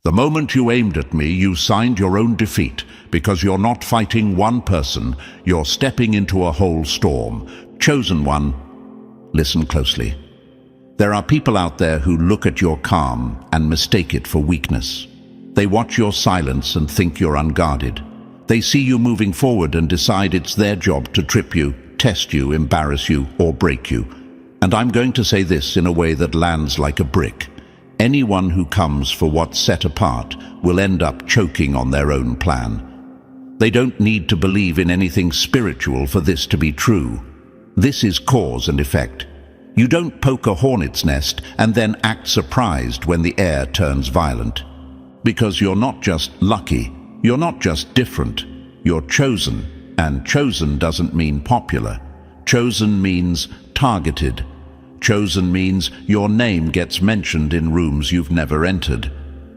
The moment you aimed at me, you signed your own defeat, because you're not fighting one person, you're stepping into a whole storm. Chosen One, listen closely. There are people out there who look at your calm and mistake it for weakness. They watch your silence and think you're unguarded. They see you moving forward and decide it's their job to trip you, test you, embarrass you, or break you. And I'm going to say this in a way that lands like a brick. Anyone who comes for what's set apart will end up choking on their own plan. They don't need to believe in anything spiritual for this to be true. This is cause and effect. You don't poke a hornet's nest and then act surprised when the air turns violent. Because you're not just lucky, you're not just different, you're chosen. And chosen doesn't mean popular. Chosen means targeted. Chosen means your name gets mentioned in rooms you've never entered.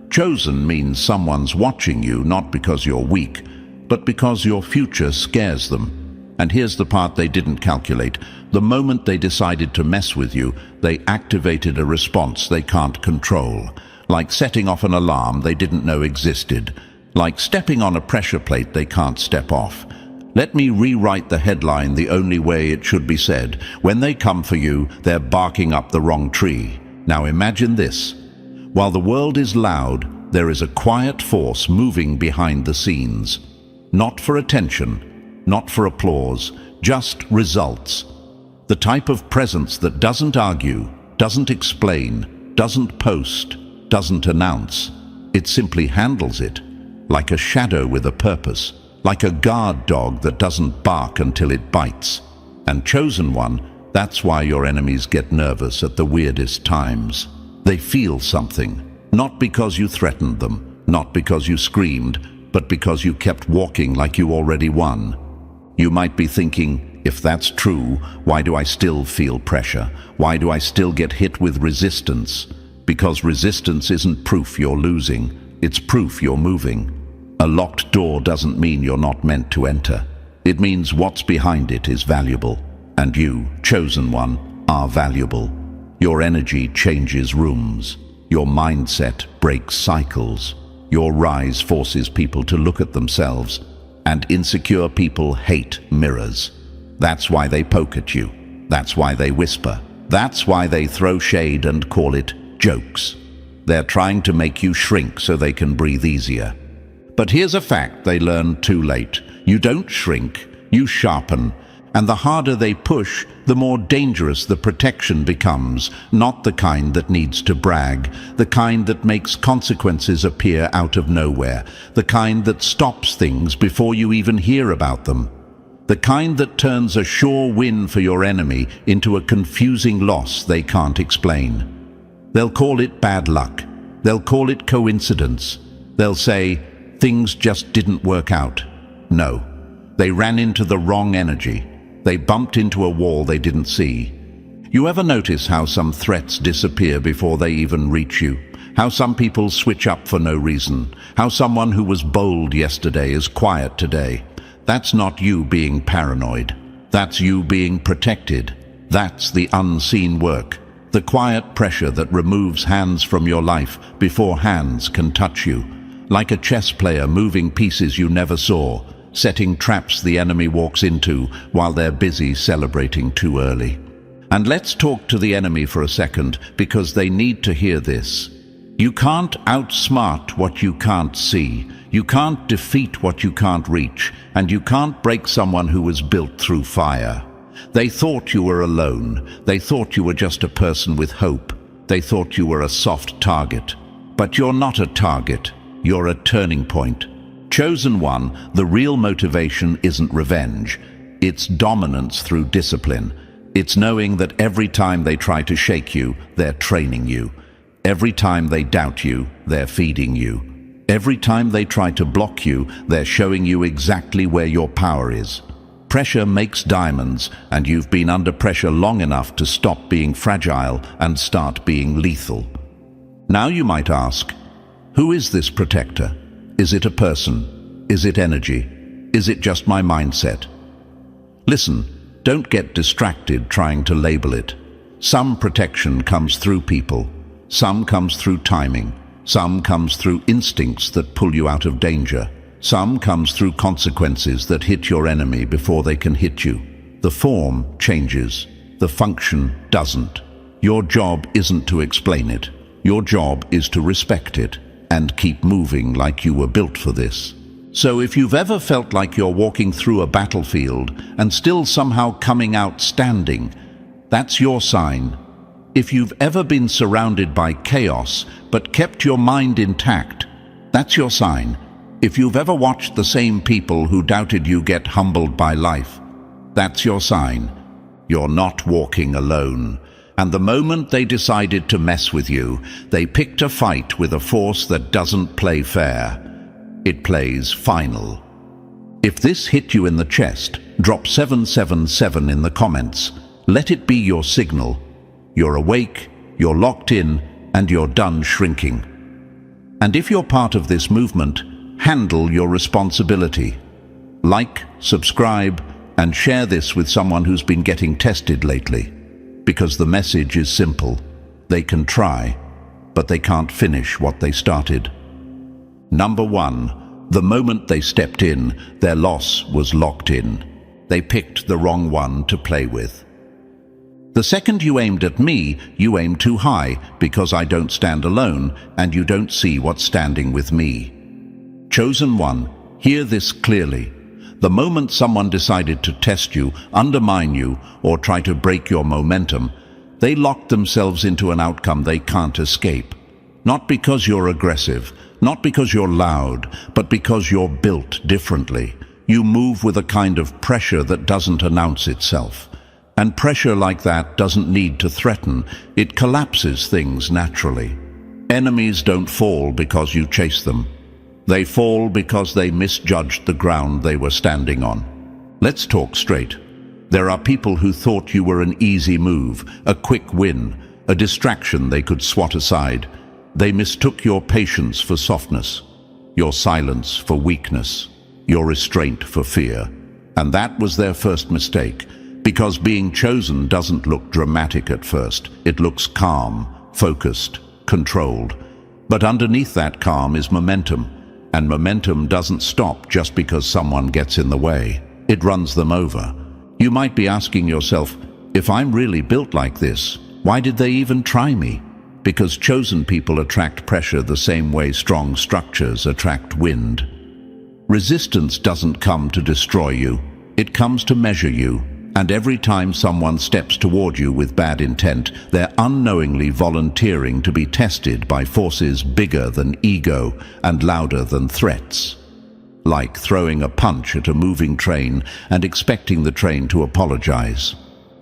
Chosen means someone's watching you not because you're weak, but because your future scares them. And here's the part they didn't calculate. The moment they decided to mess with you, they activated a response they can't control. Like setting off an alarm they didn't know existed. Like stepping on a pressure plate they can't step off. Let me rewrite the headline the only way it should be said. When they come for you, they're barking up the wrong tree. Now imagine this. While the world is loud, there is a quiet force moving behind the scenes. Not for attention, not for applause, just results. The type of presence that doesn't argue, doesn't explain, doesn't post, doesn't announce. It simply handles it, like a shadow with a purpose. Like a guard dog that doesn't bark until it bites. And Chosen One, that's why your enemies get nervous at the weirdest times. They feel something, not because you threatened them, not because you screamed, but because you kept walking like you already won. You might be thinking, if that's true, why do I still feel pressure? Why do I still get hit with resistance? Because resistance isn't proof you're losing, it's proof you're moving. A locked door doesn't mean you're not meant to enter. It means what's behind it is valuable. And you, Chosen One, are valuable. Your energy changes rooms. Your mindset breaks cycles. Your rise forces people to look at themselves. And insecure people hate mirrors. That's why they poke at you. That's why they whisper. That's why they throw shade and call it jokes. They're trying to make you shrink so they can breathe easier. But here's a fact they learned too late. You don't shrink, you sharpen. And the harder they push, the more dangerous the protection becomes. Not the kind that needs to brag, the kind that makes consequences appear out of nowhere, the kind that stops things before you even hear about them. The kind that turns a sure win for your enemy into a confusing loss they can't explain. They'll call it bad luck. They'll call it coincidence. They'll say, things just didn't work out. No, they ran into the wrong energy. They bumped into a wall they didn't see. You ever notice how some threats disappear before they even reach you? How some people switch up for no reason? How someone who was bold yesterday is quiet today? That's not you being paranoid. That's you being protected. That's the unseen work. The quiet pressure that removes hands from your life before hands can touch you. Like a chess player moving pieces you never saw, setting traps the enemy walks into while they're busy celebrating too early. And let's talk to the enemy for a second, because they need to hear this. You can't outsmart what you can't see. You can't defeat what you can't reach. And you can't break someone who was built through fire. They thought you were alone. They thought you were just a person with hope. They thought you were a soft target. But you're not a target. You're a turning point. Chosen One, the real motivation isn't revenge. It's dominance through discipline. It's knowing that every time they try to shake you, they're training you. Every time they doubt you, they're feeding you. Every time they try to block you, they're showing you exactly where your power is. Pressure makes diamonds, and you've been under pressure long enough to stop being fragile and start being lethal. Now you might ask, who is this protector? Is it a person? Is it energy? Is it just my mindset? Listen, don't get distracted trying to label it. Some protection comes through people. Some comes through timing. Some comes through instincts that pull you out of danger. Some comes through consequences that hit your enemy before they can hit you. The form changes, the function doesn't. Your job isn't to explain it. Your job is to respect it and keep moving like you were built for this. So if you've ever felt like you're walking through a battlefield and still somehow coming out standing, that's your sign. If you've ever been surrounded by chaos but kept your mind intact, that's your sign. If you've ever watched the same people who doubted you get humbled by life, that's your sign. You're not walking alone. And the moment they decided to mess with you, they picked a fight with a force that doesn't play fair. It plays final. If this hit you in the chest, drop 777 in the comments. Let it be your signal. You're awake, you're locked in, and you're done shrinking. And if you're part of this movement, handle your responsibility. Like, subscribe, and share this with someone who's been getting tested lately. Because the message is simple. They can try, but they can't finish what they started. Number 1. The moment they stepped in, their loss was locked in. They picked the wrong one to play with. The second you aimed at me, you aimed too high, because I don't stand alone, and you don't see what's standing with me. Chosen one, hear this clearly. The moment someone decided to test you, undermine you, or try to break your momentum, they locked themselves into an outcome they can't escape. Not because you're aggressive, not because you're loud, but because you're built differently. You move with a kind of pressure that doesn't announce itself. And pressure like that doesn't need to threaten. It collapses things naturally. Enemies don't fall because you chase them. They fall because they misjudged the ground they were standing on. Let's talk straight. There are people who thought you were an easy move, a quick win, a distraction they could swat aside. They mistook your patience for softness, your silence for weakness, your restraint for fear. And that was their first mistake. Because being chosen doesn't look dramatic at first. It looks calm, focused, controlled. But underneath that calm is momentum. And momentum doesn't stop just because someone gets in the way. It runs them over. You might be asking yourself, if I'm really built like this, why did they even try me? Because chosen people attract pressure the same way strong structures attract wind. Resistance doesn't come to destroy you. It comes to measure you. And every time someone steps toward you with bad intent, they're unknowingly volunteering to be tested by forces bigger than ego and louder than threats. Like throwing a punch at a moving train and expecting the train to apologize.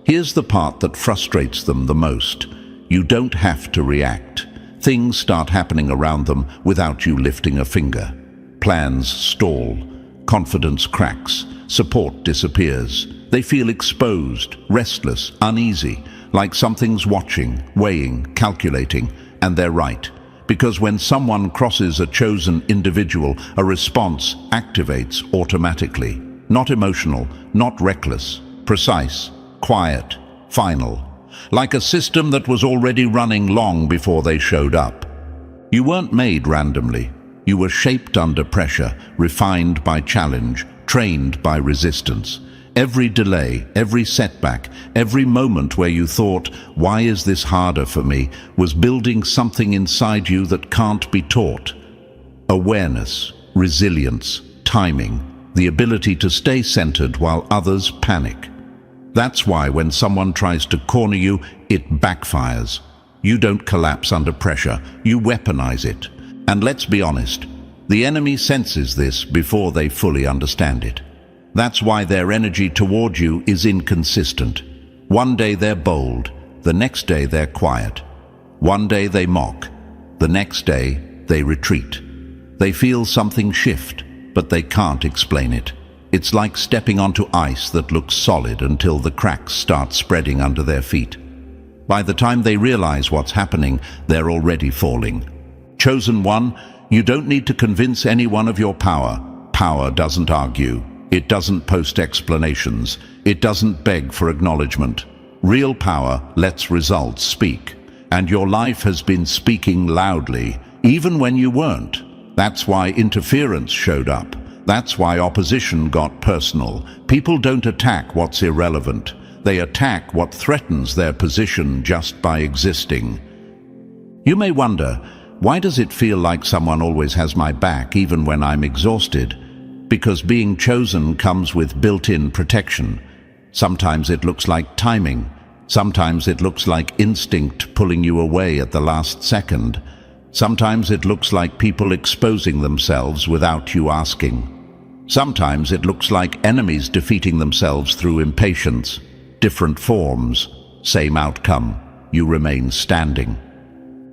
Here's the part that frustrates them the most. You don't have to react. Things start happening around them without you lifting a finger. Plans stall. Confidence cracks. Support disappears. They feel exposed, restless, uneasy, like something's watching, weighing, calculating, and they're right. Because when someone crosses a chosen individual, a response activates automatically. Not emotional, not reckless, precise, quiet, final. Like a system that was already running long before they showed up. You weren't made randomly. You were shaped under pressure, refined by challenge, trained by resistance. Every delay, every setback, every moment where you thought, why is this harder for me, was building something inside you that can't be taught. Awareness, resilience, timing, the ability to stay centered while others panic. That's why when someone tries to corner you, it backfires. You don't collapse under pressure, you weaponize it. And let's be honest, the enemy senses this before they fully understand it. That's why their energy toward you is inconsistent. One day they're bold, the next day they're quiet. One day they mock, the next day they retreat. They feel something shift, but they can't explain it. It's like stepping onto ice that looks solid until the cracks start spreading under their feet. By the time they realize what's happening, they're already falling. Chosen one, you don't need to convince anyone of your power. Power doesn't argue. It doesn't post explanations. It doesn't beg for acknowledgement. Real power lets results speak. And your life has been speaking loudly. even when you weren't. That's why interference showed up. That's why opposition got personal. People don't attack what's irrelevant. They attack what threatens their position just by existing. You may wonder, why does it feel like someone always has my back even when I'm exhausted? Because being chosen comes with built-in protection. Sometimes it looks like timing. Sometimes it looks like instinct pulling you away at the last second. Sometimes it looks like people exposing themselves without you asking. Sometimes it looks like enemies defeating themselves through impatience. Different forms, same outcome. You remain standing.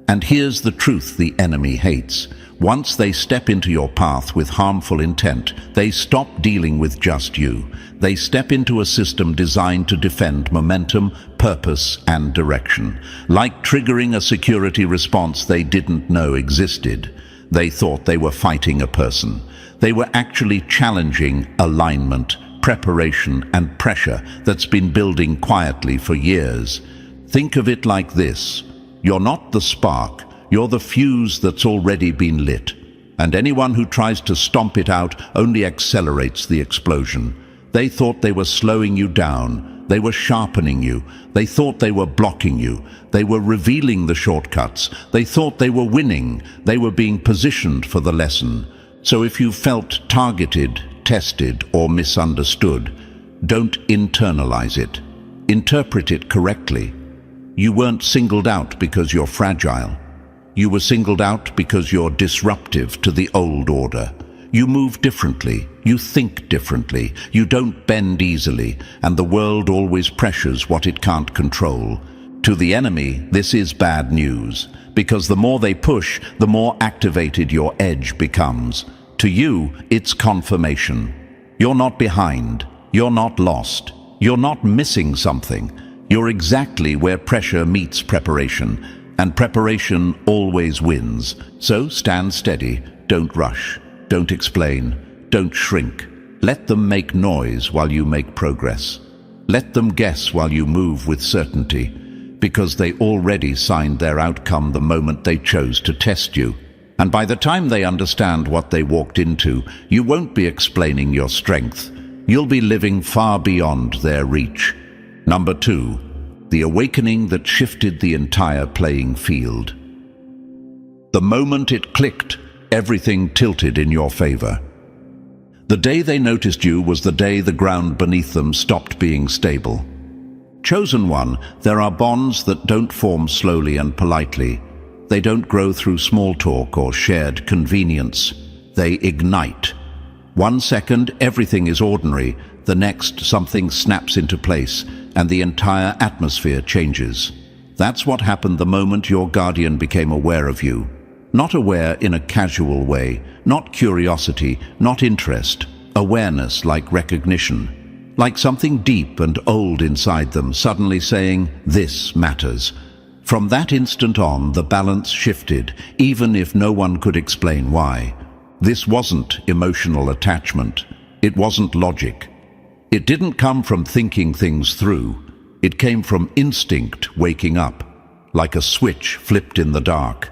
And here's the truth the enemy hates. Once they step into your path with harmful intent, they stop dealing with just you. They step into a system designed to defend momentum, purpose, and direction. Like triggering a security response they didn't know existed. They thought they were fighting a person. They were actually challenging alignment, preparation, and pressure that's been building quietly for years. Think of it like this. You're not the spark, you're the fuse that's already been lit. And anyone who tries to stomp it out only accelerates the explosion. They thought they were slowing you down. They were sharpening you. They thought they were blocking you. They were revealing the shortcuts. They thought they were winning. They were being positioned for the lesson. So if you felt targeted, tested, or misunderstood, don't internalize it. Interpret it correctly. You weren't singled out because you're fragile. You were singled out because you're disruptive to the old order. You move differently. You think differently. You don't bend easily, and the world always pressures what it can't control. To the enemy, this is bad news, because the more they push, the more activated your edge becomes. To you, it's confirmation. You're not behind. You're not lost. You're not missing something. You're exactly where pressure meets preparation, and preparation always wins. So stand steady. Don't rush. Don't explain. Don't shrink. Let them make noise while you make progress. Let them guess while you move with certainty, because they already signed their outcome the moment they chose to test you. And by the time they understand what they walked into, you won't be explaining your strength. You'll be living far beyond their reach. Number 2, the awakening that shifted the entire playing field. The moment it clicked, everything tilted in your favor. The day they noticed you was the day the ground beneath them stopped being stable. Chosen one, there are bonds that don't form slowly and politely. They don't grow through small talk or shared convenience. They ignite. 1 second, everything is ordinary. The next, something snaps into place, and the entire atmosphere changes. That's what happened the moment your guardian became aware of you. Not aware in a casual way, not curiosity, not interest. Awareness like recognition. Like something deep and old inside them suddenly saying, "This matters." From that instant on, the balance shifted, even if no one could explain why. This wasn't emotional attachment. It wasn't logic. It didn't come from thinking things through. It came from instinct waking up, like a switch flipped in the dark.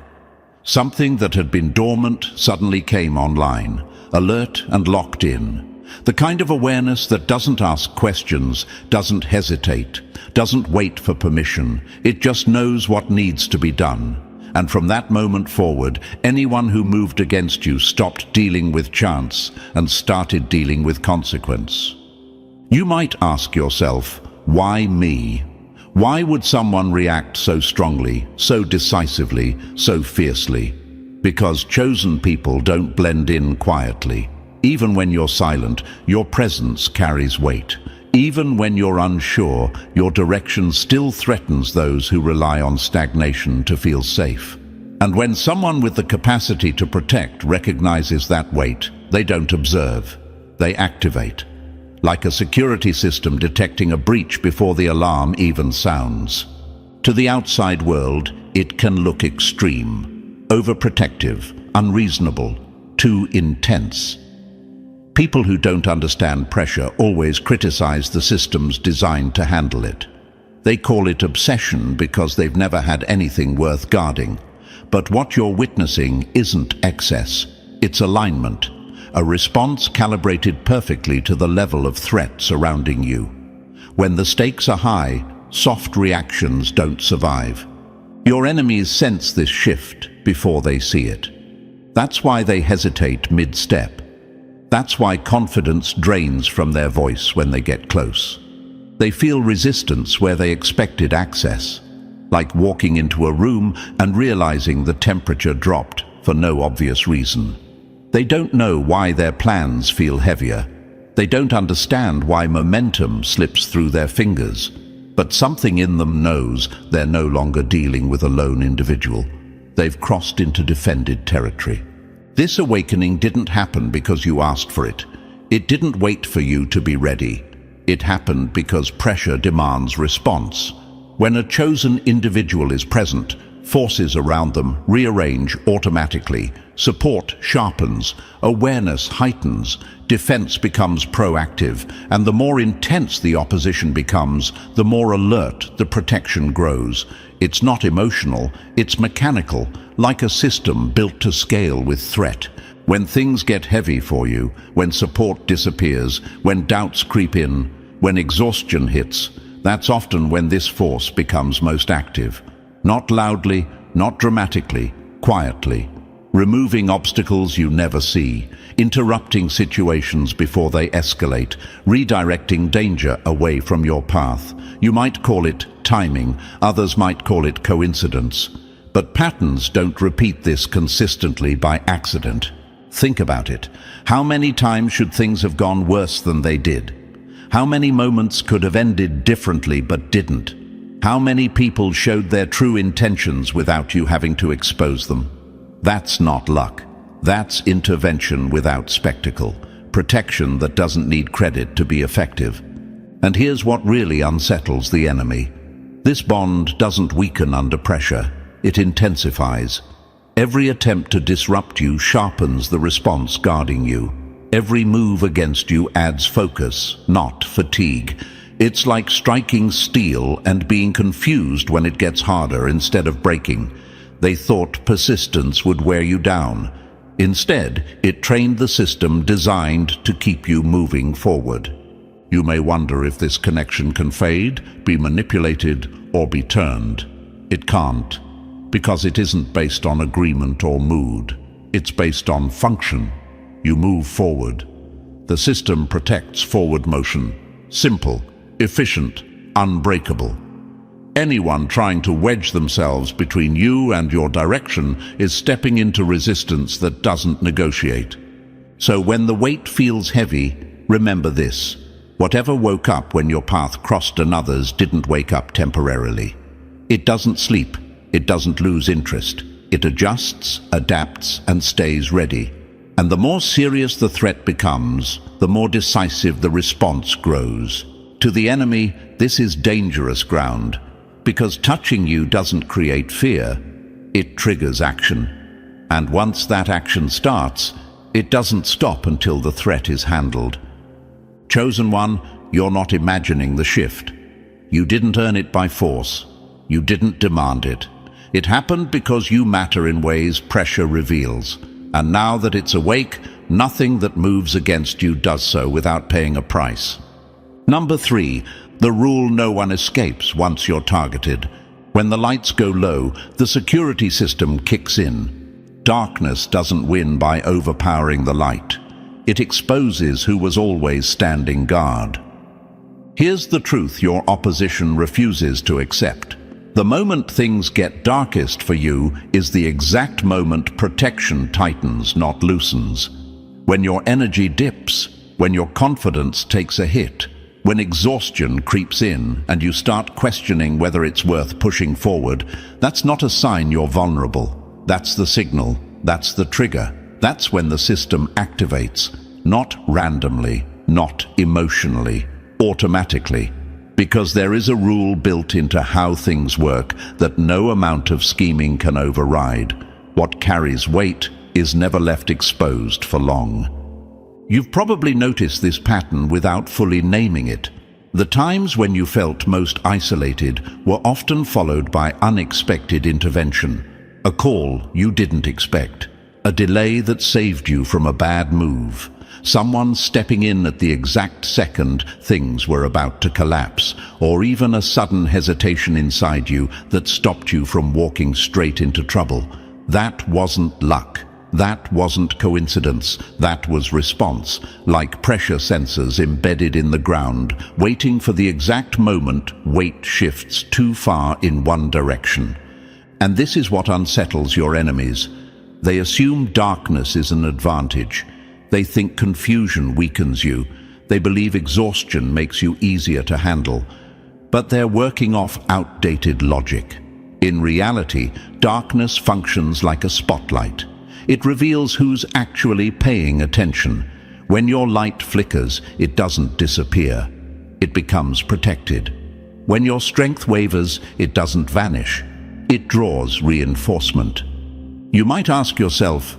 Something that had been dormant suddenly came online, alert and locked in. The kind of awareness that doesn't ask questions, doesn't hesitate, doesn't wait for permission. It just knows what needs to be done. And from that moment forward, anyone who moved against you stopped dealing with chance and started dealing with consequence. You might ask yourself, why me? Why would someone react so strongly, so decisively, so fiercely? Because chosen people don't blend in quietly. Even when you're silent, your presence carries weight. Even when you're unsure, your direction still threatens those who rely on stagnation to feel safe. And when someone with the capacity to protect recognizes that weight, they don't observe, they activate. Like a security system detecting a breach before the alarm even sounds. To the outside world, it can look extreme, overprotective, unreasonable, too intense. People who don't understand pressure always criticize the systems designed to handle it. They call it obsession because they've never had anything worth guarding. But what you're witnessing isn't excess. It's alignment, a response calibrated perfectly to the level of threat surrounding you. When the stakes are high, soft reactions don't survive. Your enemies sense this shift before they see it. That's why they hesitate mid-step. That's why confidence drains from their voice when they get close. They feel resistance where they expected access, like walking into a room and realizing the temperature dropped for no obvious reason. They don't know why their plans feel heavier. They don't understand why momentum slips through their fingers. But something in them knows they're no longer dealing with a lone individual. They've crossed into defended territory. This awakening didn't happen because you asked for it. It didn't wait for you to be ready. It happened because pressure demands response. When a chosen individual is present, forces around them rearrange automatically. Support sharpens, awareness heightens, defense becomes proactive, and the more intense the opposition becomes, the more alert the protection grows. It's not emotional, it's mechanical, like a system built to scale with threat. When things get heavy for you, when support disappears, when doubts creep in, when exhaustion hits, that's often when this force becomes most active. Not loudly, not dramatically, quietly. Removing obstacles you never see, interrupting situations before they escalate, redirecting danger away from your path. You might call it timing, others might call it coincidence. But patterns don't repeat this consistently by accident. Think about it. How many times should things have gone worse than they did? How many moments could have ended differently but didn't? How many people showed their true intentions without you having to expose them? That's not luck. That's intervention without spectacle, protection that doesn't need credit to be effective. And here's what really unsettles the enemy. This bond doesn't weaken under pressure, it intensifies. Every attempt to disrupt you sharpens the response guarding you. Every move against you adds focus, not fatigue. It's like striking steel and being confused when it gets harder instead of breaking. They thought persistence would wear you down. Instead, it trained the system designed to keep you moving forward. You may wonder if this connection can fade, be manipulated, or be turned. It can't, because it isn't based on agreement or mood. It's based on function. You move forward. The system protects forward motion. Simple, efficient, unbreakable. Anyone trying to wedge themselves between you and your direction is stepping into resistance that doesn't negotiate. So when the weight feels heavy, remember this. Whatever woke up when your path crossed another's didn't wake up temporarily. It doesn't sleep. It doesn't lose interest. It adjusts, adapts, and stays ready. And the more serious the threat becomes, the more decisive the response grows. To the enemy, this is dangerous ground, because touching you doesn't create fear, it triggers action. And once that action starts, it doesn't stop until the threat is handled. Chosen one, you're not imagining the shift. You didn't earn it by force. You didn't demand it. It happened because you matter in ways pressure reveals. And now that it's awake, nothing that moves against you does so without paying a price. Number 3, the rule no one escapes once you're targeted. When the lights go low, the security system kicks in. Darkness doesn't win by overpowering the light. It exposes who was always standing guard. Here's the truth your opposition refuses to accept. The moment things get darkest for you is the exact moment protection tightens, not loosens. When your energy dips, when your confidence takes a hit, when exhaustion creeps in and you start questioning whether it's worth pushing forward, that's not a sign you're vulnerable. That's the signal. That's the trigger. That's when the system activates. Not randomly, not emotionally, automatically. Because there is a rule built into how things work that no amount of scheming can override. What carries weight is never left exposed for long. You've probably noticed this pattern without fully naming it. The times when you felt most isolated were often followed by unexpected intervention. A call you didn't expect. A delay that saved you from a bad move. Someone stepping in at the exact second things were about to collapse, or even a sudden hesitation inside you that stopped you from walking straight into trouble. That wasn't luck. That wasn't coincidence. That was response, like pressure sensors embedded in the ground, waiting for the exact moment weight shifts too far in one direction. And this is what unsettles your enemies. They assume darkness is an advantage. They think confusion weakens you. They believe exhaustion makes you easier to handle. But they're working off outdated logic. In reality, darkness functions like a spotlight. It reveals who's actually paying attention. When your light flickers, it doesn't disappear. It becomes protected. When your strength wavers, it doesn't vanish. It draws reinforcement. You might ask yourself,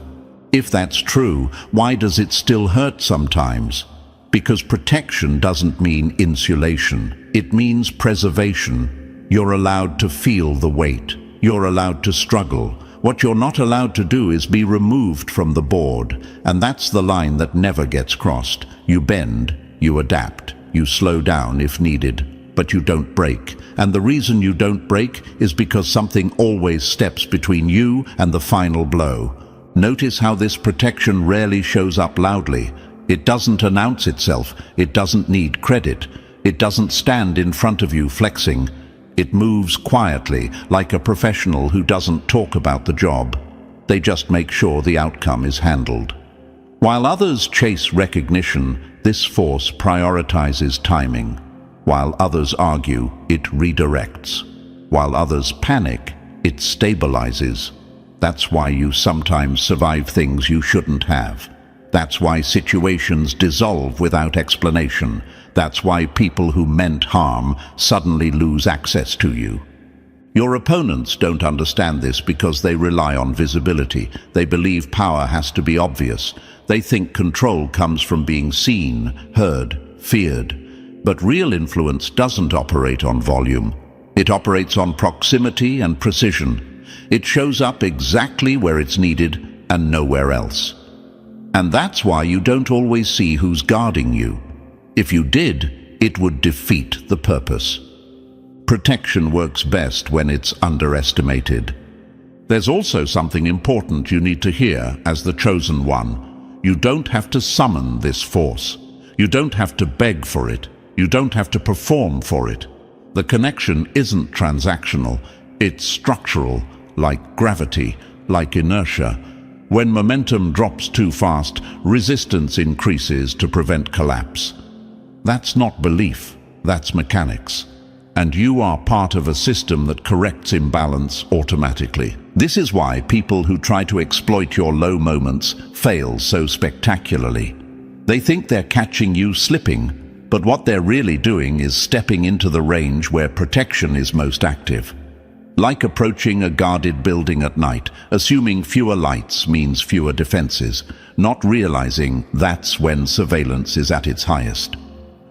if that's true, why does it still hurt sometimes? Because protection doesn't mean insulation. It means preservation. You're allowed to feel the weight. You're allowed to struggle. What you're not allowed to do is be removed from the board, and that's the line that never gets crossed. You bend, you adapt, you slow down if needed, but you don't break. And the reason you don't break is because something always steps between you and the final blow. Notice how this protection rarely shows up loudly. It doesn't announce itself. It doesn't need credit. It doesn't stand in front of you flexing. It moves quietly, like a professional who doesn't talk about the job. They just make sure the outcome is handled. While others chase recognition, this force prioritizes timing. While others argue, it redirects. While others panic, it stabilizes. That's why you sometimes survive things you shouldn't have. That's why situations dissolve without explanation. That's why people who meant harm suddenly lose access to you. Your opponents don't understand this because they rely on visibility. They believe power has to be obvious. They think control comes from being seen, heard, feared. But real influence doesn't operate on volume. It operates on proximity and precision. It shows up exactly where it's needed and nowhere else. And that's why you don't always see who's guarding you. If you did, it would defeat the purpose. Protection works best when it's underestimated. There's also something important you need to hear as the chosen one. You don't have to summon this force. You don't have to beg for it. You don't have to perform for it. The connection isn't transactional. It's structural, like gravity, like inertia. When momentum drops too fast, resistance increases to prevent collapse. That's not belief, that's mechanics. And you are part of a system that corrects imbalance automatically. This is why people who try to exploit your low moments fail so spectacularly. They think they're catching you slipping, but what they're really doing is stepping into the range where protection is most active. Like approaching a guarded building at night, assuming fewer lights means fewer defenses, not realizing that's when surveillance is at its highest.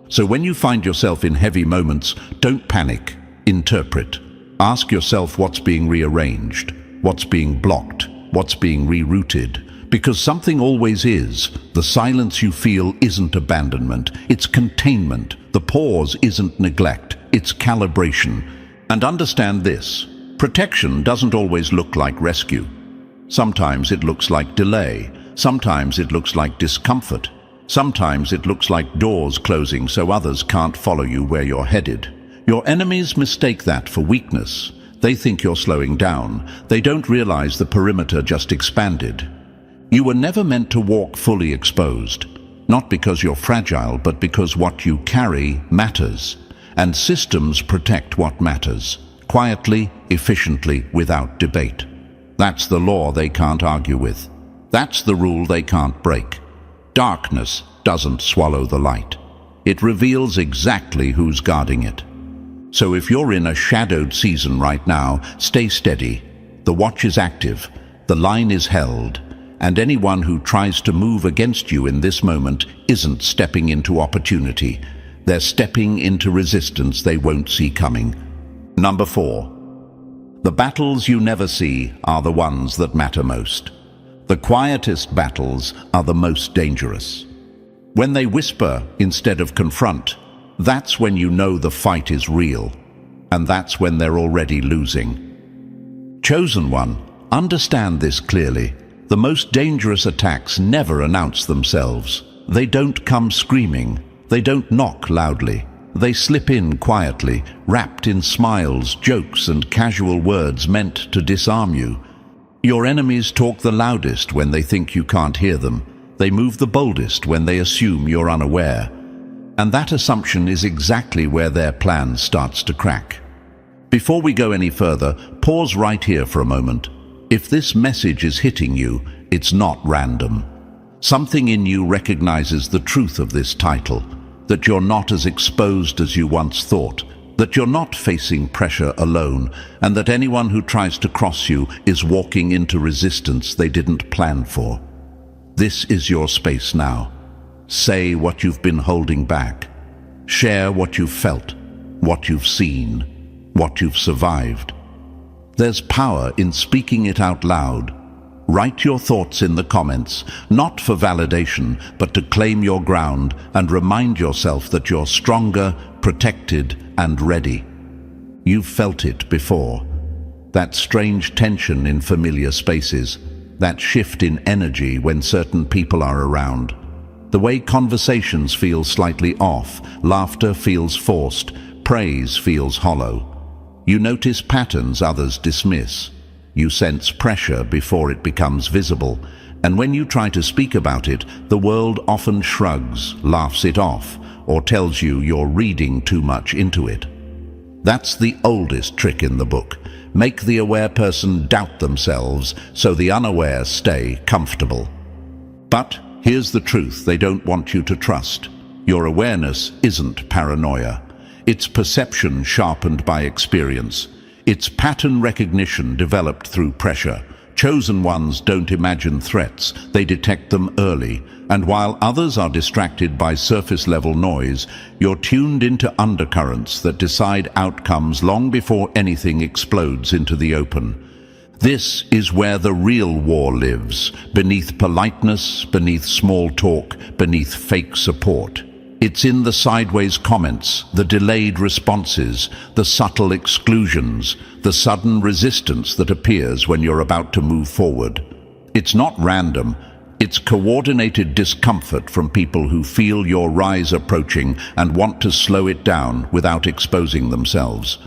So when you find yourself in heavy moments, don't panic, interpret. Ask yourself what's being rearranged, what's being blocked, what's being rerouted. Because something always is. The silence you feel isn't abandonment, it's containment. The pause isn't neglect, it's calibration. And understand this, protection doesn't always look like rescue. Sometimes it looks like delay, sometimes it looks like discomfort. Sometimes it looks like doors closing so others can't follow you where you're headed. Your enemies mistake that for weakness. They think you're slowing down. They don't realize the perimeter just expanded. You were never meant to walk fully exposed. Not because you're fragile, but because what you carry matters. And systems protect what matters. Quietly, efficiently, without debate. That's the law they can't argue with. That's the rule they can't break. Darkness doesn't swallow the light. It reveals exactly who's guarding it. So if you're in a shadowed season right now, stay steady. The watch is active, the line is held, and anyone who tries to move against you in this moment isn't stepping into opportunity. They're stepping into resistance they won't see coming. Number 4. The battles you never see are the ones that matter most. The quietest battles are the most dangerous. When they whisper instead of confront, that's when you know the fight is real, and that's when they're already losing. Chosen One, understand this clearly. The most dangerous attacks never announce themselves. They don't come screaming. They don't knock loudly. They slip in quietly, wrapped in smiles, jokes, and casual words meant to disarm you. Your enemies talk the loudest when they think you can't hear them. They move the boldest when they assume you're unaware. And that assumption is exactly where their plan starts to crack. Before we go any further, pause right here for a moment. If this message is hitting you, it's not random. Something in you recognizes the truth of this title, that you're not as exposed as you once thought, that you're not facing pressure alone, and that anyone who tries to cross you is walking into resistance they didn't plan for. This is your space now. Say what you've been holding back. Share what you've felt, what you've seen, what you've survived. There's power in speaking it out loud. Write your thoughts in the comments, not for validation, but to claim your ground and remind yourself that you're stronger, protected, and ready. You've felt it before. That strange tension in familiar spaces, that shift in energy when certain people are around. The way conversations feel slightly off, laughter feels forced, praise feels hollow. You notice patterns others dismiss. You sense pressure before it becomes visible, and when you try to speak about it, the world often shrugs, laughs it off, or tells you you're reading too much into it. That's the oldest trick in the book. Make the aware person doubt themselves so the unaware stay comfortable. But here's the truth they don't want you to trust. Your awareness isn't paranoia. It's perception sharpened by experience. It's pattern recognition developed through pressure. Chosen ones don't imagine threats, they detect them early. And while others are distracted by surface-level noise, you're tuned into undercurrents that decide outcomes long before anything explodes into the open. This is where the real war lives, beneath politeness, beneath small talk, beneath fake support. It's in the sideways comments, the delayed responses, the subtle exclusions, the sudden resistance that appears when you're about to move forward. It's not random. It's coordinated discomfort from people who feel your rise approaching and want to slow it down without exposing themselves.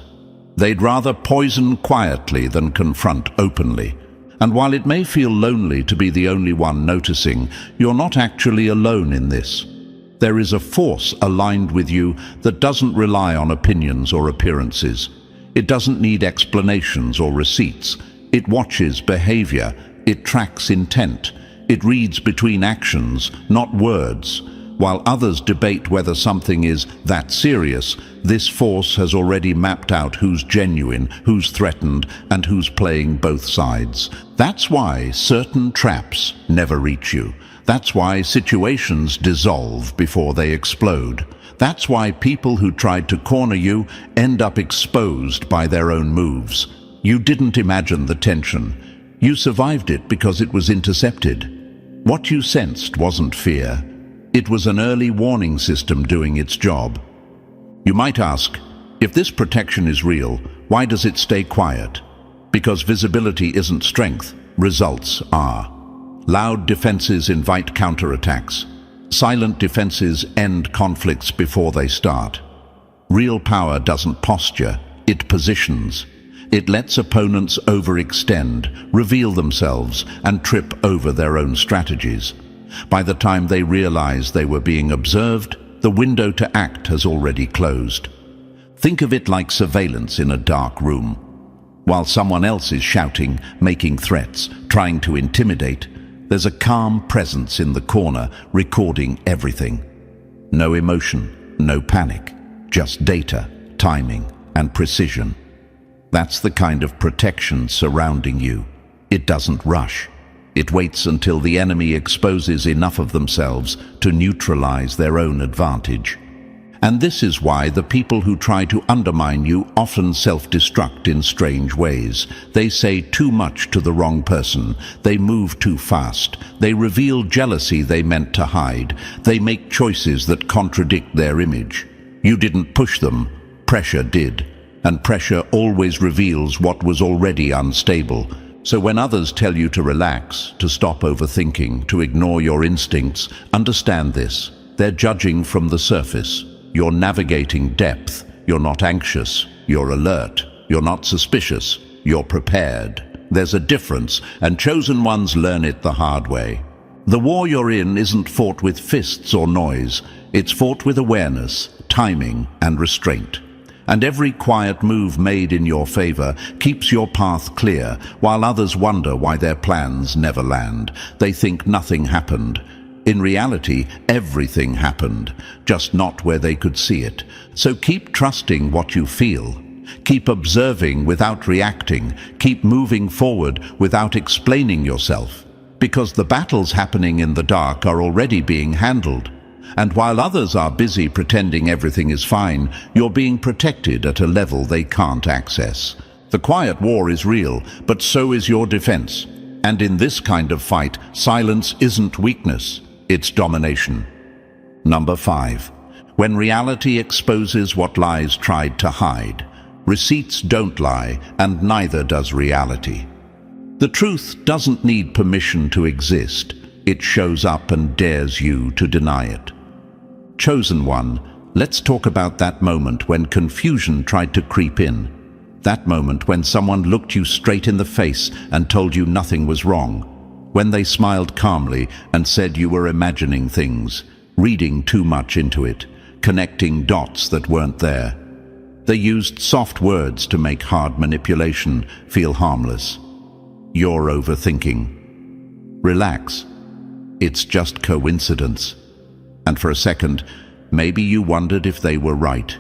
They'd rather poison quietly than confront openly. And while it may feel lonely to be the only one noticing, you're not actually alone in this. There is a force aligned with you that doesn't rely on opinions or appearances. It doesn't need explanations or receipts. It watches behavior. It tracks intent. It reads between actions, not words. While others debate whether something is that serious, this force has already mapped out who's genuine, who's threatened, and who's playing both sides. That's why certain traps never reach you. That's why situations dissolve before they explode. That's why people who tried to corner you end up exposed by their own moves. You didn't imagine the tension. You survived it because it was intercepted. What you sensed wasn't fear. It was an early warning system doing its job. You might ask, if this protection is real, why does it stay quiet? Because visibility isn't strength, results are. Loud defenses invite counterattacks. Silent defenses end conflicts before they start. Real power doesn't posture, it positions. It lets opponents overextend, reveal themselves, and trip over their own strategies. By the time they realize they were being observed, the window to act has already closed. Think of it like surveillance in a dark room. While someone else is shouting, making threats, trying to intimidate, there's a calm presence in the corner, recording everything. No emotion, no panic, just data, timing, and precision. That's the kind of protection surrounding you. It doesn't rush. It waits until the enemy exposes enough of themselves to neutralize their own advantage. And this is why the people who try to undermine you often self-destruct in strange ways. They say too much to the wrong person. They move too fast. They reveal jealousy they meant to hide. They make choices that contradict their image. You didn't push them. Pressure did. And pressure always reveals what was already unstable. So when others tell you to relax, to stop overthinking, to ignore your instincts, understand this. They're judging from the surface. You're navigating depth. You're not anxious. You're alert. You're not suspicious. You're prepared. There's a difference, and chosen ones learn it the hard way. The war you're in isn't fought with fists or noise. It's fought with awareness, timing, and restraint. And every quiet move made in your favor keeps your path clear, while others wonder why their plans never land. They think nothing happened. In reality, everything happened, just not where they could see it. So keep trusting what you feel. Keep observing without reacting. Keep moving forward without explaining yourself. Because the battles happening in the dark are already being handled. And while others are busy pretending everything is fine, you're being protected at a level they can't access. The quiet war is real, but so is your defense. And in this kind of fight, silence isn't weakness. It's domination. Number 5. When reality exposes what lies tried to hide. Receipts don't lie, and neither does reality. The truth doesn't need permission to exist. It shows up and dares you to deny it. Chosen one, let's talk about that moment when confusion tried to creep in. That moment when someone looked you straight in the face and told you nothing was wrong. When they smiled calmly and said you were imagining things, reading too much into it, connecting dots that weren't there. They used soft words to make hard manipulation feel harmless. You're overthinking. Relax. It's just coincidence. And for a second, maybe you wondered if they were right.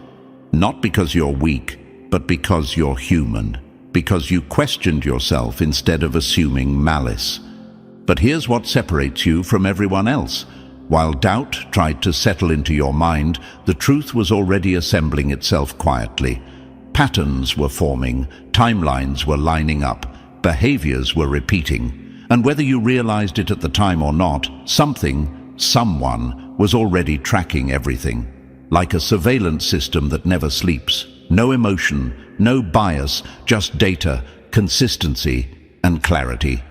Not because you're weak, but because you're human. Because you questioned yourself instead of assuming malice. But here's what separates you from everyone else. While doubt tried to settle into your mind, the truth was already assembling itself quietly. Patterns were forming, timelines were lining up, behaviors were repeating. And whether you realized it at the time or not, someone was already tracking everything. Like a surveillance system that never sleeps. No emotion, no bias, just data, consistency, and clarity.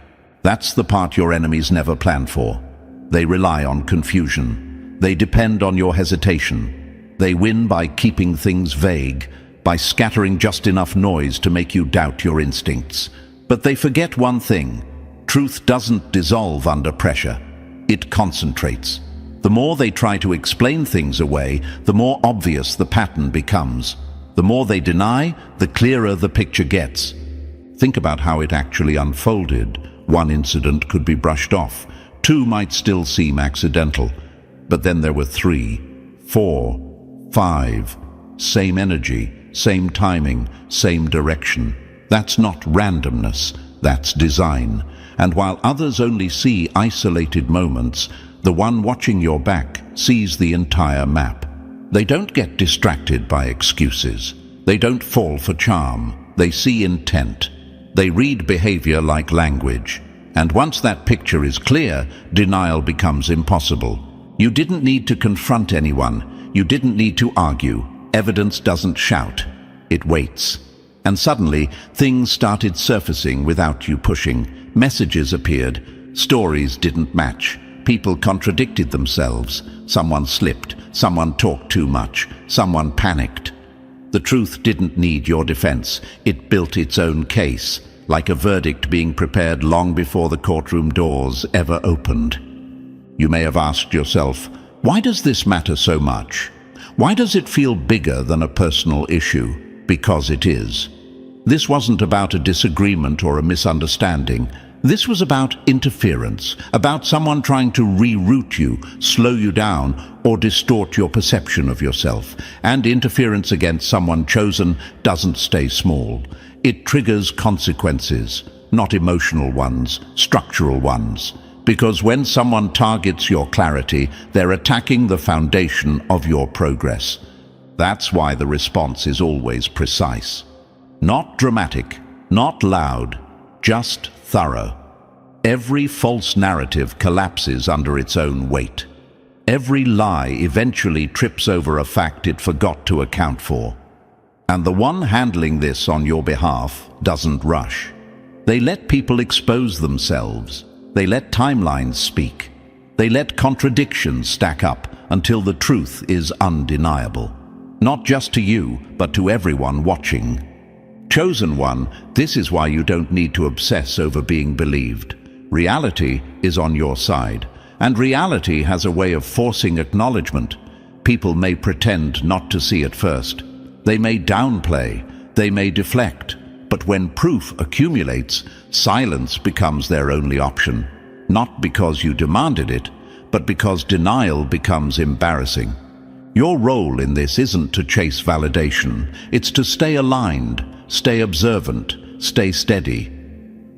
That's the part your enemies never plan for. They rely on confusion. They depend on your hesitation. They win by keeping things vague, by scattering just enough noise to make you doubt your instincts. But they forget one thing. Truth doesn't dissolve under pressure. It concentrates. The more they try to explain things away, the more obvious the pattern becomes. The more they deny, the clearer the picture gets. Think about how it actually unfolded. One incident could be brushed off. 2 might still seem accidental. But then there were 3, 4, 5. Same energy, same timing, same direction. That's not randomness, that's design. And while others only see isolated moments, the one watching your back sees the entire map. They don't get distracted by excuses. They don't fall for charm. They see intent. They read behavior like language. And once that picture is clear, denial becomes impossible. You didn't need to confront anyone. You didn't need to argue. Evidence doesn't shout. It waits. And suddenly, things started surfacing without you pushing. Messages appeared. Stories didn't match. People contradicted themselves. Someone slipped. Someone talked too much. Someone panicked. The truth didn't need your defense. It built its own case, like a verdict being prepared long before the courtroom doors ever opened. You may have asked yourself, why does this matter so much? Why does it feel bigger than a personal issue? Because it is. This wasn't about a disagreement or a misunderstanding. This was about interference, about someone trying to reroute you, slow you down, or distort your perception of yourself. And interference against someone chosen doesn't stay small. It triggers consequences, not emotional ones, structural ones. Because when someone targets your clarity, they're attacking the foundation of your progress. That's why the response is always precise. Not dramatic, not loud, just thorough. Every false narrative collapses under its own weight. Every lie eventually trips over a fact it forgot to account for. And the one handling this on your behalf doesn't rush. They let people expose themselves. They let timelines speak. They let contradictions stack up until the truth is undeniable. Not just to you, but to everyone watching. Chosen One, this is why you don't need to obsess over being believed. Reality is on your side, and reality has a way of forcing acknowledgement. People may pretend not to see at first. They may downplay, they may deflect, but when proof accumulates, silence becomes their only option. Not because you demanded it, but because denial becomes embarrassing. Your role in this isn't to chase validation, it's to stay aligned, stay observant, stay steady.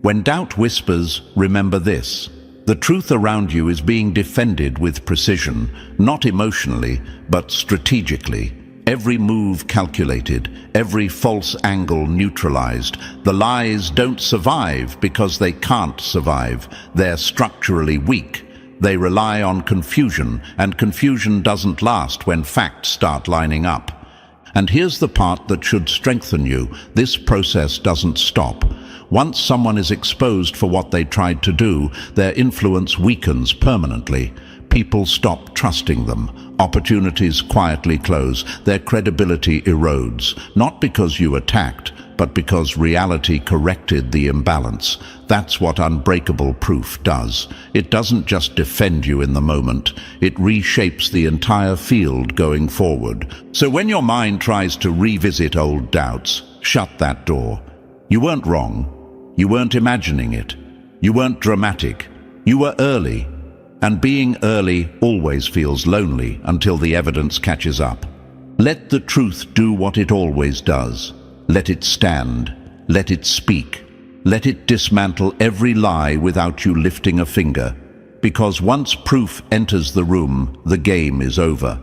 When doubt whispers, remember this: the truth around you is being defended with precision, not emotionally, but strategically. Every move calculated, every false angle neutralized. The lies don't survive because they can't survive. They're structurally weak. They rely on confusion, and confusion doesn't last when facts start lining up. And here's the part that should strengthen you. This process doesn't stop. Once someone is exposed for what they tried to do, their influence weakens permanently. People stop trusting them. Opportunities quietly close. Their credibility erodes. Not because you attacked, but because reality corrected the imbalance. That's what unbreakable proof does. It doesn't just defend you in the moment. It reshapes the entire field going forward. So when your mind tries to revisit old doubts, shut that door. You weren't wrong. You weren't imagining it. You weren't dramatic. You were early. And being early always feels lonely until the evidence catches up. Let the truth do what it always does. Let it stand. Let it speak. Let it dismantle every lie without you lifting a finger. Because once proof enters the room, the game is over.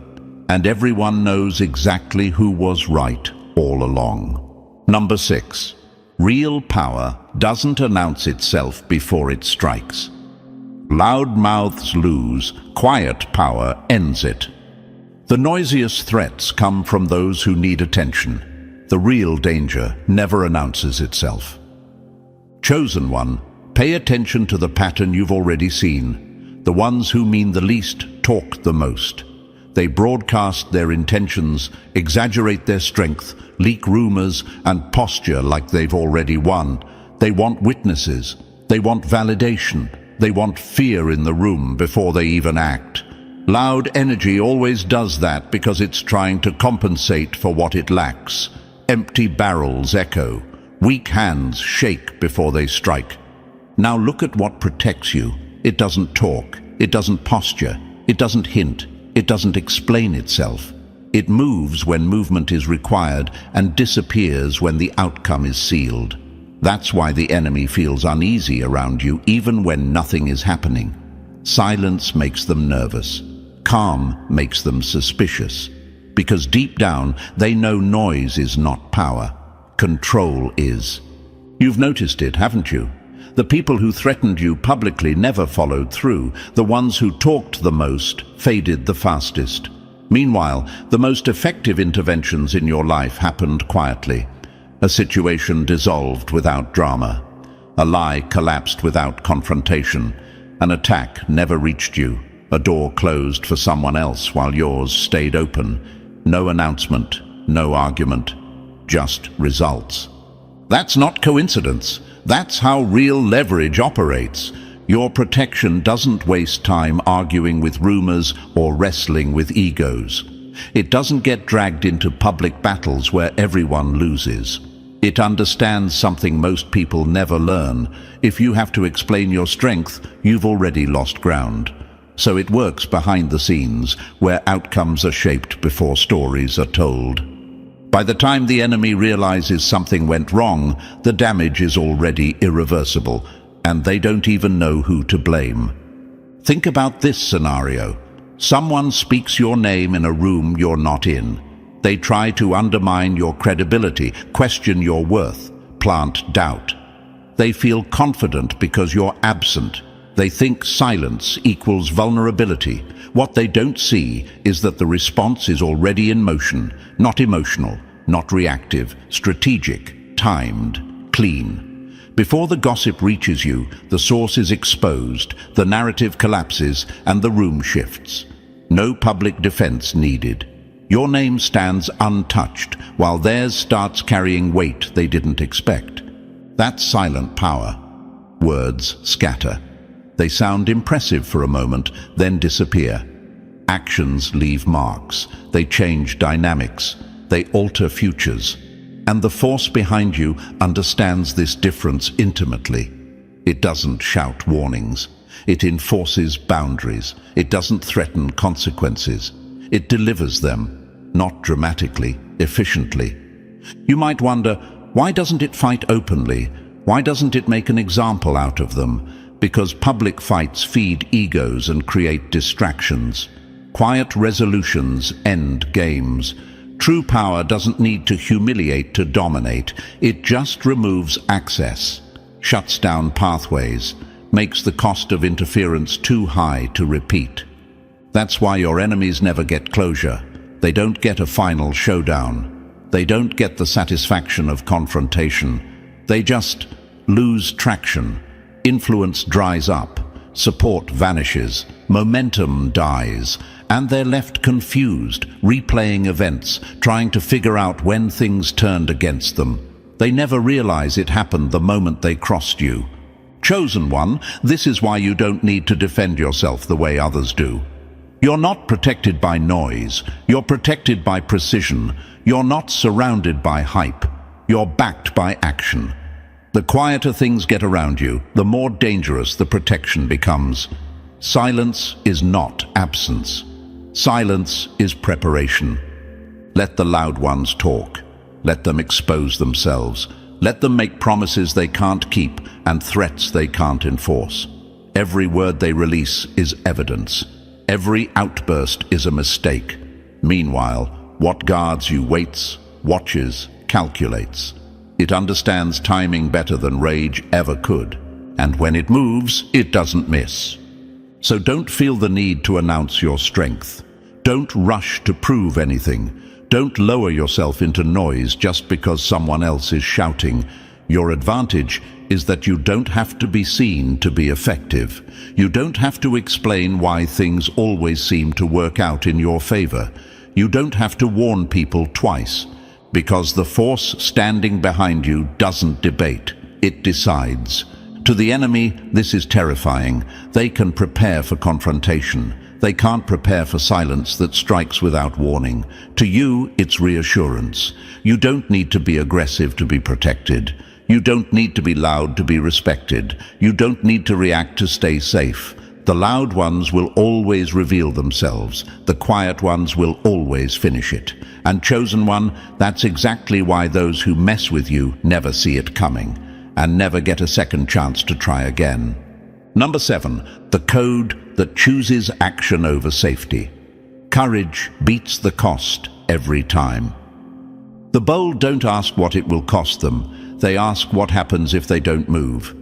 And everyone knows exactly who was right all along. Number 6. Real power doesn't announce itself before it strikes. Loud mouths lose, quiet power ends it. The noisiest threats come from those who need attention. The real danger never announces itself. Chosen One, pay attention to the pattern you've already seen. The ones who mean the least talk the most. They broadcast their intentions, exaggerate their strength, leak rumors, and posture like they've already won. They want witnesses. They want validation. They want fear in the room before they even act. Loud energy always does that because it's trying to compensate for what it lacks. Empty barrels echo. Weak hands shake before they strike. Now look at what protects you. It doesn't talk. It doesn't posture. It doesn't hint. It doesn't explain itself. It moves when movement is required and disappears when the outcome is sealed. That's why the enemy feels uneasy around you even when nothing is happening. Silence makes them nervous. Calm makes them suspicious. Because deep down, they know noise is not power. Control is. You've noticed it, haven't you? The people who threatened you publicly never followed through. The ones who talked the most faded the fastest. Meanwhile, the most effective interventions in your life happened quietly. A situation dissolved without drama. A lie collapsed without confrontation. An attack never reached you. A door closed for someone else while yours stayed open. No announcement, no argument, just results. That's not coincidence. That's how real leverage operates. Your protection doesn't waste time arguing with rumors or wrestling with egos. It doesn't get dragged into public battles where everyone loses. It understands something most people never learn. If you have to explain your strength, you've already lost ground. So it works behind the scenes, where outcomes are shaped before stories are told. By the time the enemy realizes something went wrong, the damage is already irreversible, and they don't even know who to blame. Think about this scenario. Someone speaks your name in a room you're not in. They try to undermine your credibility, question your worth, plant doubt. They feel confident because you're absent. They think silence equals vulnerability. What they don't see is that the response is already in motion, not emotional, not reactive, strategic, timed, clean. Before the gossip reaches you, the source is exposed, the narrative collapses, and the room shifts. No public defense needed. Your name stands untouched, while theirs starts carrying weight they didn't expect. That's silent power. Words scatter. They sound impressive for a moment, then disappear. Actions leave marks. They change dynamics. They alter futures. And the force behind you understands this difference intimately. It doesn't shout warnings. It enforces boundaries. It doesn't threaten consequences. It delivers them, not dramatically, efficiently. You might wonder, why doesn't it fight openly? Why doesn't it make an example out of them? Because public fights feed egos and create distractions. Quiet resolutions end games. True power doesn't need to humiliate to dominate. It just removes access, shuts down pathways, makes the cost of interference too high to repeat. That's why your enemies never get closure. They don't get a final showdown. They don't get the satisfaction of confrontation. They just lose traction. Influence dries up. Support vanishes. Momentum dies. And they're left confused, replaying events, trying to figure out when things turned against them. They never realize it happened the moment they crossed you. Chosen one, this is why you don't need to defend yourself the way others do. You're not protected by noise. You're protected by precision. You're not surrounded by hype. You're backed by action. The quieter things get around you, the more dangerous the protection becomes. Silence is not absence. Silence is preparation. Let the loud ones talk. Let them expose themselves. Let them make promises they can't keep and threats they can't enforce. Every word they release is evidence. Every outburst is a mistake. Meanwhile, what guards you waits, watches, calculates. It understands timing better than rage ever could. And when it moves, it doesn't miss. So don't feel the need to announce your strength. Don't rush to prove anything. Don't lower yourself into noise just because someone else is shouting. Your advantage is that you don't have to be seen to be effective. You don't have to explain why things always seem to work out in your favor. You don't have to warn people twice, because the force standing behind you doesn't debate. It decides. To the enemy, this is terrifying. They can prepare for confrontation. They can't prepare for silence that strikes without warning. To you, it's reassurance. You don't need to be aggressive to be protected. You don't need to be loud to be respected. You don't need to react to stay safe. The loud ones will always reveal themselves. The quiet ones will always finish it. And chosen one, that's exactly why those who mess with you never see it coming and never get a second chance to try again. Number 7, the code that chooses action over safety. Courage beats the cost every time. The bold don't ask what it will cost them. They ask what happens if they don't move.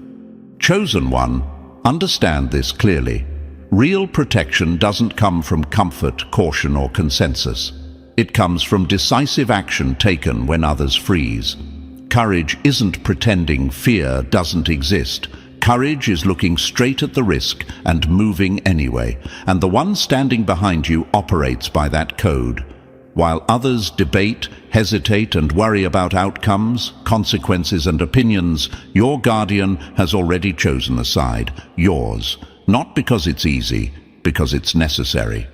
Chosen one, understand this clearly. Real protection doesn't come from comfort, caution, or consensus. It comes from decisive action taken when others freeze. Courage isn't pretending fear doesn't exist. Courage is looking straight at the risk and moving anyway, and the one standing behind you operates by that code. While others debate, hesitate, and worry about outcomes, consequences, and opinions, your guardian has already chosen a side, yours. Not because it's easy, because it's necessary.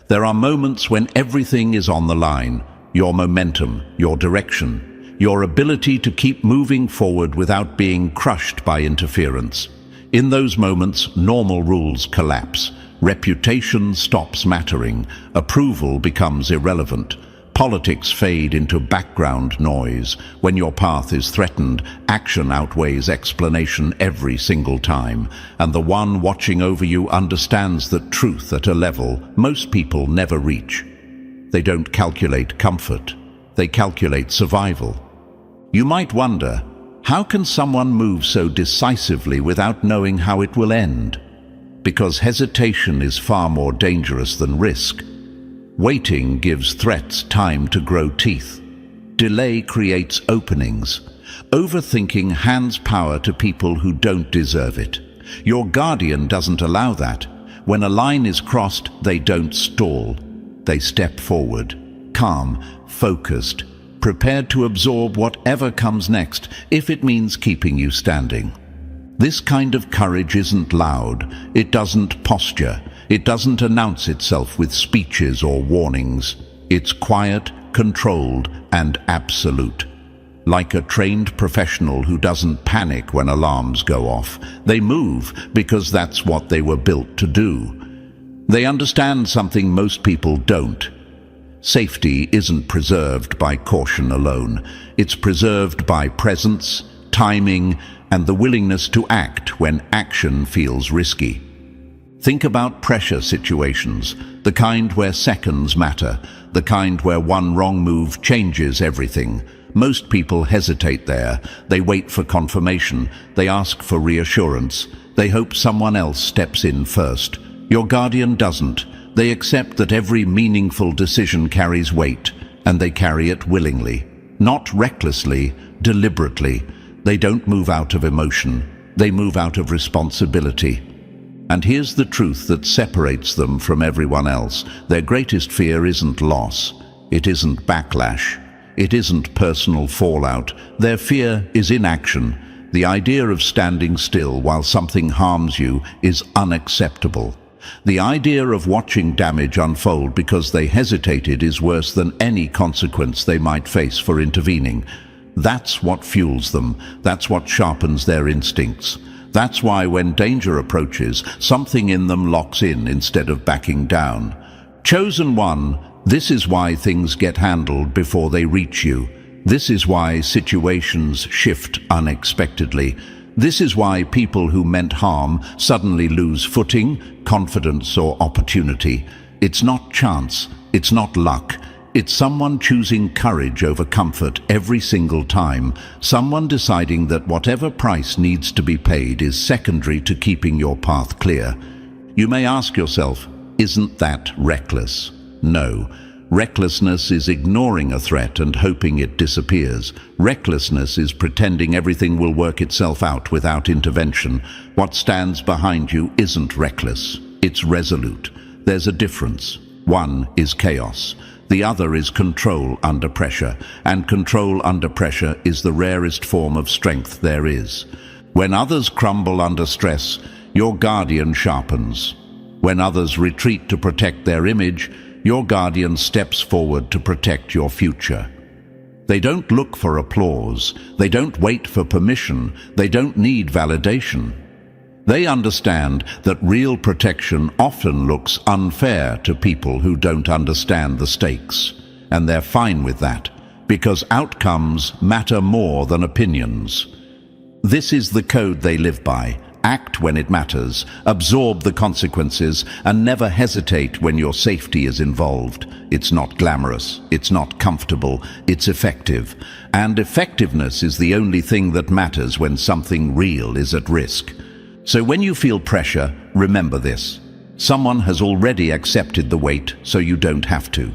There are moments when everything is on the line: your momentum, your direction, your ability to keep moving forward without being crushed by interference. In those moments, normal rules collapse. Reputation stops mattering. Approval becomes irrelevant. Politics fade into background noise. When your path is threatened, action outweighs explanation every single time. And the one watching over you understands that truth at a level most people never reach. They don't calculate comfort. They calculate survival. You might wonder, how can someone move so decisively without knowing how it will end? Because hesitation is far more dangerous than risk. Waiting gives threats time to grow teeth. Delay creates openings. Overthinking hands power to people who don't deserve it. Your guardian doesn't allow that. When a line is crossed, they don't stall. They step forward, calm, focused, prepared to absorb whatever comes next, if it means keeping you standing. This kind of courage isn't loud, it doesn't posture, it doesn't announce itself with speeches or warnings. It's quiet, controlled, and absolute. Like a trained professional who doesn't panic when alarms go off. They move because that's what they were built to do. They understand something most people don't. Safety isn't preserved by caution alone. It's preserved by presence, timing, and the willingness to act when action feels risky. Think about pressure situations, the kind where seconds matter, the kind where one wrong move changes everything. Most people hesitate there. They wait for confirmation. They ask for reassurance. They hope someone else steps in first. Your guardian doesn't. They accept that every meaningful decision carries weight, and they carry it willingly. Not recklessly, deliberately. They don't move out of emotion. They move out of responsibility. And here's the truth that separates them from everyone else. Their greatest fear isn't loss. It isn't backlash. It isn't personal fallout. Their fear is inaction. The idea of standing still while something harms you is unacceptable. The idea of watching damage unfold because they hesitated is worse than any consequence they might face for intervening. That's what fuels them. That's what sharpens their instincts. That's why when danger approaches, something in them locks in instead of backing down. Chosen one, this is why things get handled before they reach you. This is why situations shift unexpectedly. This is why people who meant harm suddenly lose footing, confidence, or opportunity. It's not chance. It's not luck. It's someone choosing courage over comfort every single time. Someone deciding that whatever price needs to be paid is secondary to keeping your path clear. You may ask yourself, isn't that reckless? No. Recklessness is ignoring a threat and hoping it disappears. Recklessness is pretending everything will work itself out without intervention. What stands behind you isn't reckless. It's resolute. There's a difference. One is chaos. The other is control under pressure. And control under pressure is the rarest form of strength there is. When others crumble under stress, your guardian sharpens. When others retreat to protect their image, your guardian steps forward to protect your future. They don't look for applause. They don't wait for permission. They don't need validation. They understand that real protection often looks unfair to people who don't understand the stakes. And they're fine with that, because outcomes matter more than opinions. This is the code they live by. Act when it matters, absorb the consequences, and never hesitate when your safety is involved. It's not glamorous, it's not comfortable, it's effective. And effectiveness is the only thing that matters when something real is at risk. So when you feel pressure, remember this. Someone has already accepted the weight, so you don't have to.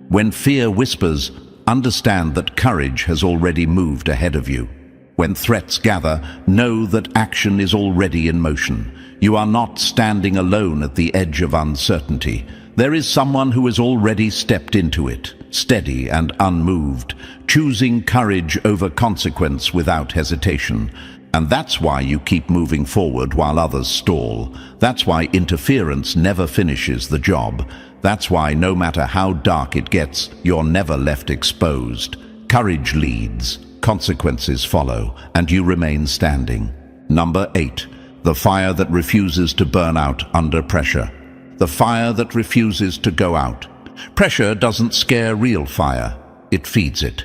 When fear whispers, understand that courage has already moved ahead of you. When threats gather, know that action is already in motion. You are not standing alone at the edge of uncertainty. There is someone who has already stepped into it, steady and unmoved, choosing courage over consequence without hesitation. And that's why you keep moving forward while others stall. That's why interference never finishes the job. That's why no matter how dark it gets, you're never left exposed. Courage leads. Consequences follow, and you remain standing. Number 8. The fire that refuses to burn out under pressure. The fire that refuses to go out. Pressure doesn't scare real fire. It feeds it.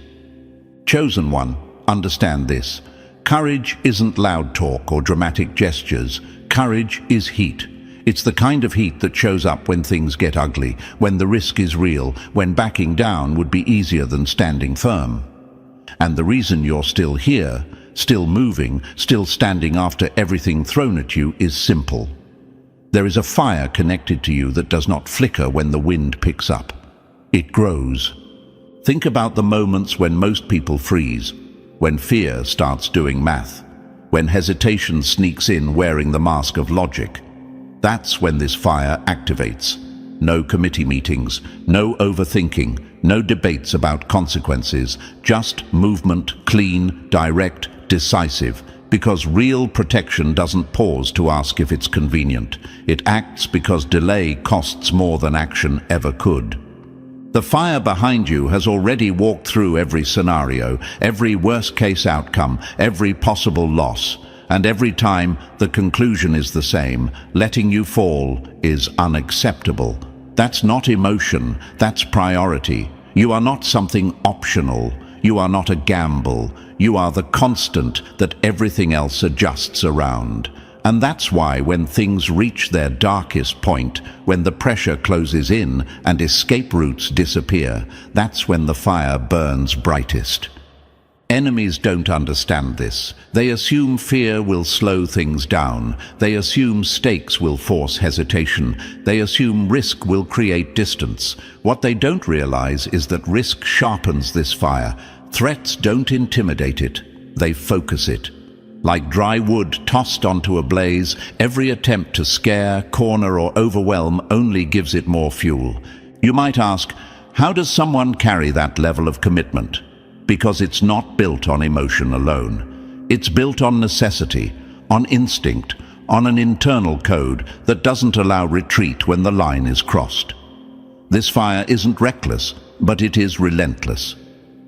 Chosen one, understand this. Courage isn't loud talk or dramatic gestures. Courage is heat. It's the kind of heat that shows up when things get ugly, when the risk is real, when backing down would be easier than standing firm. And the reason you're still here, still moving, still standing after everything thrown at you is simple. There is a fire connected to you that does not flicker when the wind picks up. It grows. Think about the moments when most people freeze, when fear starts doing math, when hesitation sneaks in wearing the mask of logic. That's when this fire activates. No committee meetings, no overthinking, no debates about consequences, just movement, clean, direct, decisive, because real protection doesn't pause to ask if it's convenient. It acts because delay costs more than action ever could. The fire behind you has already walked through every scenario, every worst-case outcome, every possible loss. And every time, the conclusion is the same. Letting you fall is unacceptable. That's not emotion, that's priority. You are not something optional. You are not a gamble. You are the constant that everything else adjusts around. And that's why when things reach their darkest point, when the pressure closes in and escape routes disappear, that's when the fire burns brightest. Enemies don't understand this. They assume fear will slow things down. They assume stakes will force hesitation. They assume risk will create distance. What they don't realize is that risk sharpens this fire. Threats don't intimidate it. They focus it. Like dry wood tossed onto a blaze, every attempt to scare, corner, or overwhelm only gives it more fuel. You might ask, how does someone carry that level of commitment? Because it's not built on emotion alone. It's built on necessity, on instinct, on an internal code that doesn't allow retreat when the line is crossed. This fire isn't reckless, but it is relentless.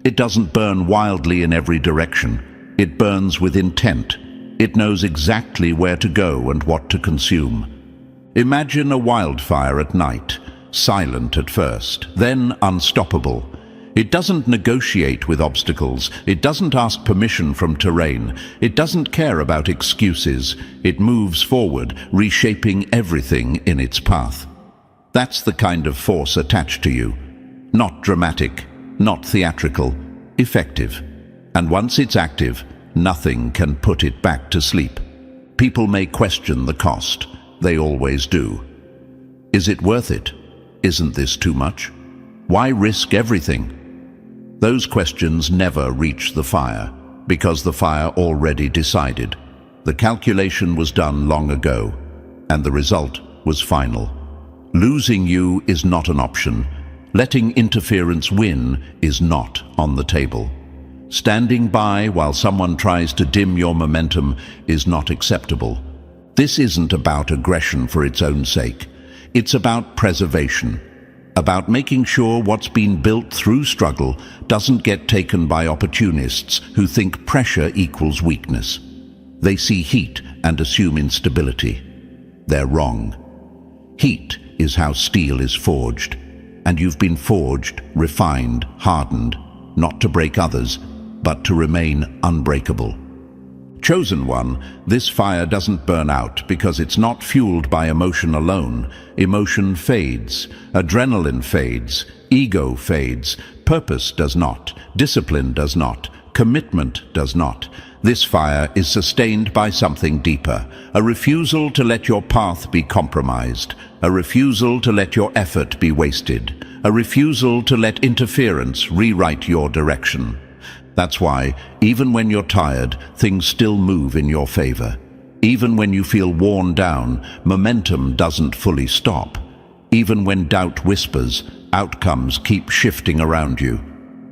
It doesn't burn wildly in every direction. It burns with intent. It knows exactly where to go and what to consume. Imagine a wildfire at night, silent at first, then unstoppable. It doesn't negotiate with obstacles. It doesn't ask permission from terrain. It doesn't care about excuses. It moves forward, reshaping everything in its path. That's the kind of force attached to you. Not dramatic, not theatrical, effective. And once it's active, nothing can put it back to sleep. People may question the cost. They always do. Is it worth it? Isn't this too much? Why risk everything? Those questions never reach the fire, because the fire already decided. The calculation was done long ago, and the result was final. Losing you is not an option. Letting interference win is not on the table. Standing by while someone tries to dim your momentum is not acceptable. This isn't about aggression for its own sake. It's about preservation. About making sure what's been built through struggle doesn't get taken by opportunists who think pressure equals weakness. They see heat and assume instability. They're wrong. Heat is how steel is forged, and you've been forged, refined, hardened, not to break others, but to remain unbreakable. Chosen one, this fire doesn't burn out because it's not fueled by emotion alone. Emotion fades, adrenaline fades, ego fades, purpose does not, discipline does not, commitment does not. This fire is sustained by something deeper, a refusal to let your path be compromised, a refusal to let your effort be wasted, a refusal to let interference rewrite your direction. That's why, even when you're tired, things still move in your favor. Even when you feel worn down, momentum doesn't fully stop. Even when doubt whispers, outcomes keep shifting around you.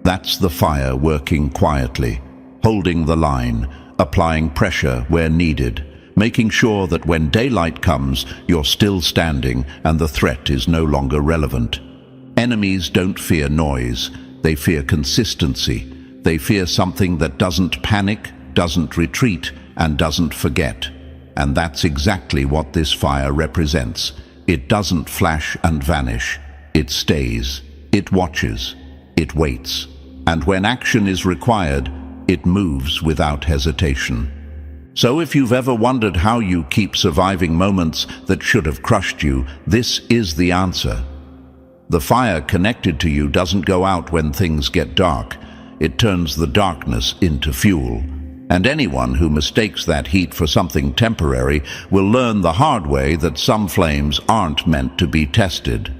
That's the fire working quietly, holding the line, applying pressure where needed, making sure that when daylight comes, you're still standing and the threat is no longer relevant. Enemies don't fear noise, they fear consistency. They fear something that doesn't panic, doesn't retreat, and doesn't forget. And that's exactly what this fire represents. It doesn't flash and vanish. It stays. It watches. It waits. And when action is required, it moves without hesitation. So if you've ever wondered how you keep surviving moments that should have crushed you, this is the answer. The fire connected to you doesn't go out when things get dark. It turns the darkness into fuel. And anyone who mistakes that heat for something temporary will learn the hard way that some flames aren't meant to be tested.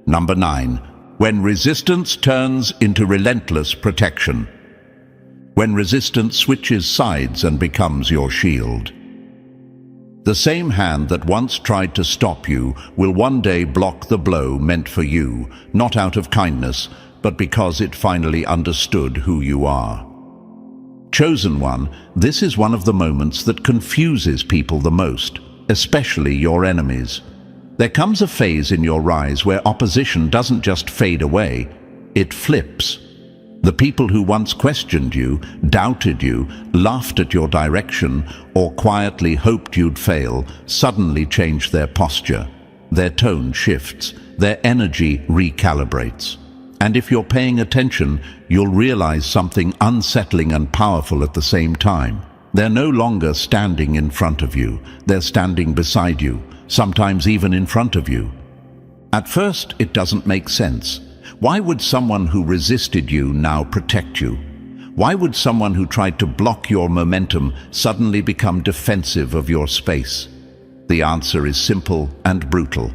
Number 9. When resistance turns into relentless protection. When resistance switches sides and becomes your shield. The same hand that once tried to stop you will one day block the blow meant for you, not out of kindness, but because it finally understood who you are. Chosen one, this is one of the moments that confuses people the most, especially your enemies. There comes a phase in your rise where opposition doesn't just fade away, it flips. The people who once questioned you, doubted you, laughed at your direction, or quietly hoped you'd fail, suddenly change their posture. Their tone shifts, their energy recalibrates. And if you're paying attention, you'll realize something unsettling and powerful at the same time. They're no longer standing in front of you, they're standing beside you, sometimes even in front of you. At first, it doesn't make sense. Why would someone who resisted you now protect you? Why would someone who tried to block your momentum suddenly become defensive of your space? The answer is simple and brutal.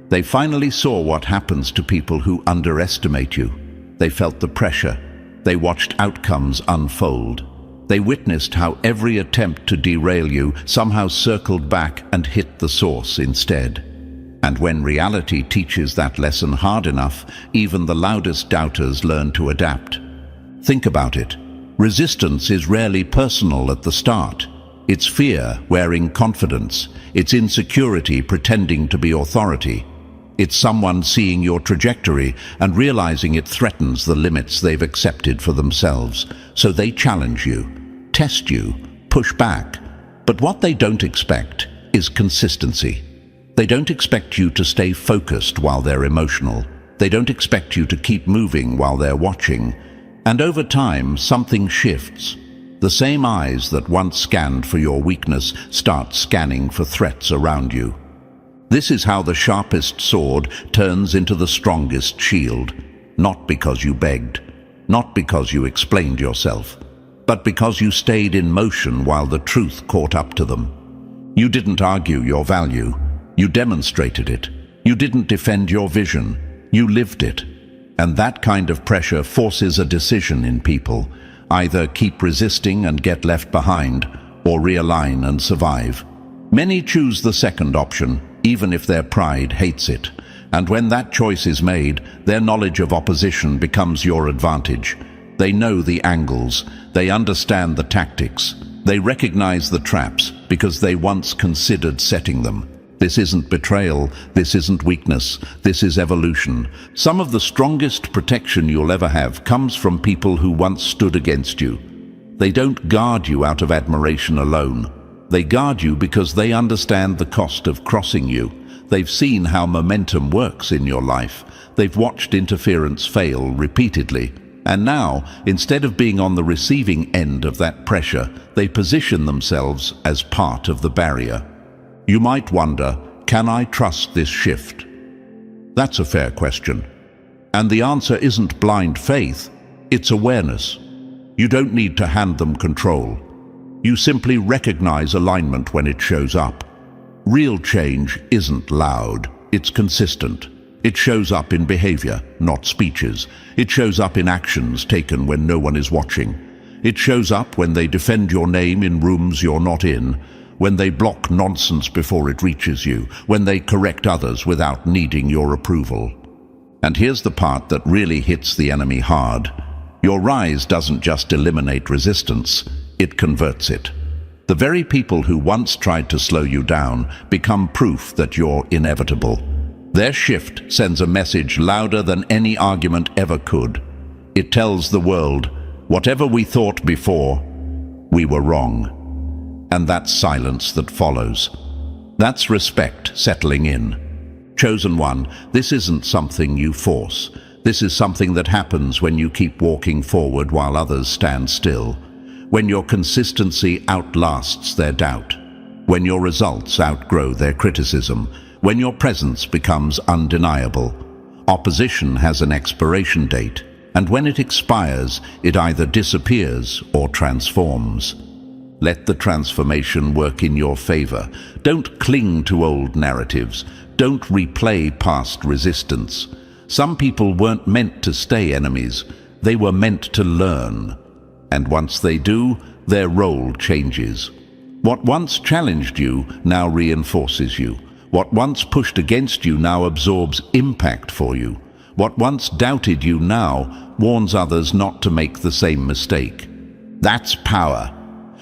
They finally saw what happens to people who underestimate you. They felt the pressure. They watched outcomes unfold. They witnessed how every attempt to derail you somehow circled back and hit the source instead. And when reality teaches that lesson hard enough, even the loudest doubters learn to adapt. Think about it. Resistance is rarely personal at the start. It's fear wearing confidence. It's insecurity pretending to be authority. It's someone seeing your trajectory and realizing it threatens the limits they've accepted for themselves. So they challenge you, test you, push back. But what they don't expect is consistency. They don't expect you to stay focused while they're emotional. They don't expect you to keep moving while they're watching. And over time, something shifts. The same eyes that once scanned for your weakness start scanning for threats around you. This is how the sharpest sword turns into the strongest shield, not because you begged, not because you explained yourself, but because you stayed in motion while the truth caught up to them. You didn't argue your value, you demonstrated it. You didn't defend your vision, you lived it. And that kind of pressure forces a decision in people, either keep resisting and get left behind, or realign and survive. Many choose the second option, even if their pride hates it. And when that choice is made, their knowledge of opposition becomes your advantage. They know the angles, they understand the tactics, they recognize the traps because they once considered setting them. This isn't betrayal, this isn't weakness, this is evolution. Some of the strongest protection you'll ever have comes from people who once stood against you. They don't guard you out of admiration alone. They guard you because they understand the cost of crossing you. They've seen how momentum works in your life. They've watched interference fail repeatedly. And now, instead of being on the receiving end of that pressure, they position themselves as part of the barrier. You might wonder, can I trust this shift? That's a fair question. And the answer isn't blind faith, it's awareness. You don't need to hand them control. You simply recognize alignment when it shows up. Real change isn't loud, it's consistent. It shows up in behavior, not speeches. It shows up in actions taken when no one is watching. It shows up when they defend your name in rooms you're not in, when they block nonsense before it reaches you, when they correct others without needing your approval. And here's the part that really hits the enemy hard. Your rise doesn't just eliminate resistance, it converts it. The very people who once tried to slow you down become proof that you're inevitable. Their shift sends a message louder than any argument ever could. It tells the world, whatever we thought before, we were wrong. And that's silence that follows. That's respect settling in. Chosen one, this isn't something you force. This is something that happens when you keep walking forward while others stand still. when your consistency outlasts their doubt, when your results outgrow their criticism, when your presence becomes undeniable. Opposition has an expiration date, and when it expires, it either disappears or transforms. Let the transformation work in your favor. Don't cling to old narratives. Don't replay past resistance. Some people weren't meant to stay enemies. They were meant to learn. And once they do, their role changes. What once challenged you now reinforces you. What once pushed against you now absorbs impact for you. What once doubted you now warns others not to make the same mistake. That's power.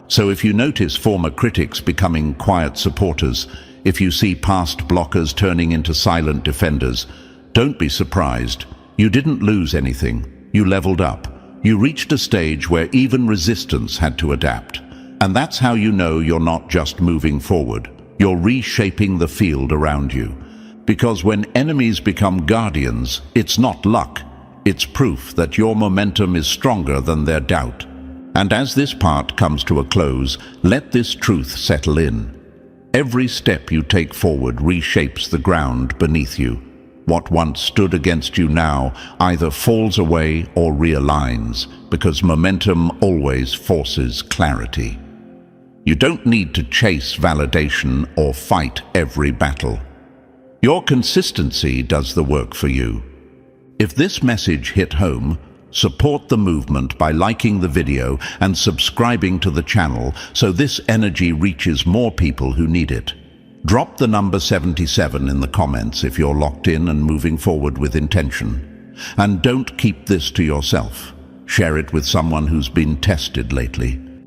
So if you notice former critics becoming quiet supporters, if you see past blockers turning into silent defenders, don't be surprised. You didn't lose anything. You leveled up. You reached a stage where even resistance had to adapt. And that's how you know you're not just moving forward. You're reshaping the field around you. Because when enemies become guardians, it's not luck. It's proof that your momentum is stronger than their doubt. And as this part comes to a close, let this truth settle in. Every step you take forward reshapes the ground beneath you. What once stood against you now either falls away or realigns, because momentum always forces clarity. You don't need to chase validation or fight every battle. Your consistency does the work for you. If this message hit home, support the movement by liking the video and subscribing to the channel so this energy reaches more people who need it. Drop the number 77 in the comments if you're locked in and moving forward with intention. And don't keep this to yourself. Share it with someone who's been tested lately.